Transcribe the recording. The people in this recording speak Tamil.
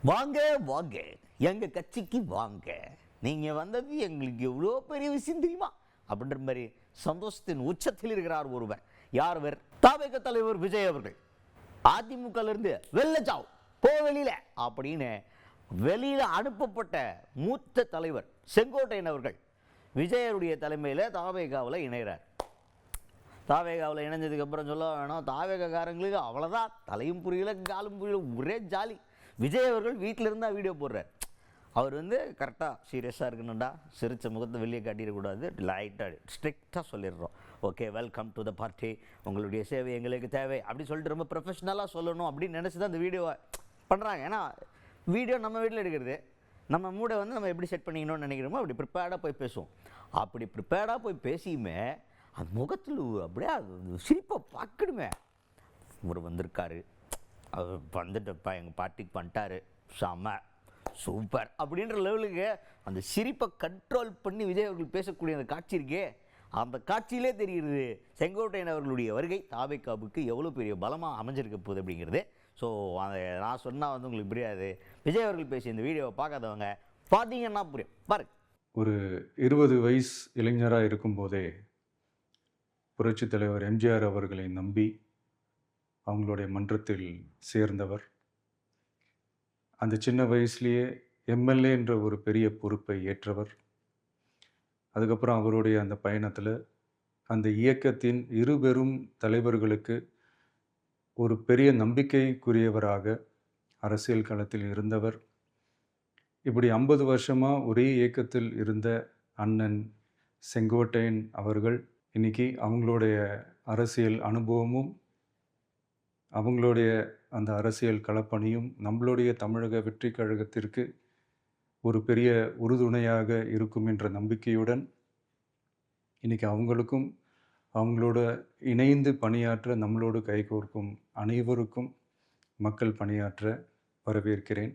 வாங்க வாங்க எங்க கட்சிக்கு வாங்க, நீங்க வந்தது எங்களுக்கு எவ்வளோ பெரிய விஷயம் தெரியுமா அப்படின்ற மாதிரி சந்தோஷத்தின் உச்சத்தில் இருக்கிறார் ஒருவர். யார் அவர்? தாவேக தலைவர் விஜய் அவர்கள். அதிமுக இருந்து வெளில ஜாவ், போ வெளியில அப்படின்னு வெளியில அனுப்பப்பட்ட மூத்த தலைவர் செங்கோட்டையன் அவர்கள் விஜயருடைய தலைமையில் தாவேகாவில் இணைகிறார். தாவேகாவில் இணைஞ்சதுக்கு அப்புறம் சொல்ல வேணும், தாவேகாரங்களுக்கு அவ்வளோதான், தலையும் புரியல காலும் புரியல, ஒரே ஜாலி. விஜய் அவர்கள் வீட்டில் இருந்தால் வீடியோ போடுறார். அவர் கரெக்டாக சீரியஸாக இருக்கணும்டா, சிரித்த முகத்தை வெளியே காட்டிடக்கூடாது, லைட்டாக ஸ்ட்ரிக்டாக சொல்லிடுறோம். Okay, welcome to the party, உங்களுடைய சேவை எங்களுக்கு தேவை அப்படி சொல்லிட்டு ரொம்ப ப்ரொஃபஷ்னலாக சொல்லணும் அப்படின்னு நினச்சி தான் அந்த வீடியோவை பண்ணுறாங்க. ஏன்னா வீடியோ நம்ம வீட்டில் எடுக்கிறது, நம்ம மூடை நம்ம எப்படி செட் பண்ணிக்கணும்னு நினைக்கிறோமோ அப்படி ப்ரிப்பேர்டாக போய் பேசுவோம். அப்படி ப்ரிப்பேர்டாக போய் பேசியுமே அந்த முகத்தில் அப்படியே அது சிரிப்பை பார்க்கணுமே. இவர் வந்திருக்காரு, அவர் வந்துட்டப்பா எங்கள் பார்ட்டிக்கு பண்ணிட்டாரு, செம்ம சூப்பர் அப்படின்ற லெவலுக்கு அந்த சிரிப்பை கண்ட்ரோல் பண்ணி விஜய் அவர்கள் பேசக்கூடிய அந்த காட்சி இருக்கே, அந்த காட்சியிலே தெரிகிறது செங்கோட்டையன் அவர்களுடைய வருகை தாவேகாவுக்கு எவ்வளோ பெரிய பலமாக அமைஞ்சிருக்க போகுது அப்படிங்கிறது. ஸோ அதை நான் சொன்னால் உங்களுக்கு புரியாது. விஜய் அவர்கள் பேசிய இந்த வீடியோவை பார்க்காதவங்க பார்த்தீங்கன்னா புரியும். பாருங்க. ஒரு 20 வயசு இளைஞராக இருக்கும்போதே புரட்சி தலைவர் எம்ஜிஆர் அவர்களை நம்பி அவங்களுடைய மன்றத்தில் சேர்ந்தவர். அந்த சின்ன வயசுலேயே எம்எல்ஏ என்ற ஒரு பெரிய பொறுப்பை ஏற்றவர். அதுக்கப்புறம் அவருடைய அந்த பயணத்தில் அந்த இயக்கத்தின் இருபெரும் தலைவர்களுக்கு ஒரு பெரிய நம்பிக்கைக்குரியவராக அரசியல் களத்தில் இருந்தவர். இப்படி 50 வருஷமாக ஒரே இயக்கத்தில் இருந்த அண்ணன் செங்கோட்டையன் அவர்கள் இன்னைக்கு அவங்களுடைய அரசியல் அனுபவமும் அவங்களுடைய அந்த அரசியல் களப்பணியும் நம்மளுடைய தமிழக வெற்றி கழகத்திற்கு ஒரு பெரிய உறுதுணையாக இருக்கும் என்ற நம்பிக்கையுடன் இன்றைக்கி அவங்களுக்கும் அவங்களோட இணைந்து பணியாற்ற நம்மளோடு கைகோர்க்கும் அனைவருக்கும் மக்கள் பணியாற்ற வரவேற்கிறேன்.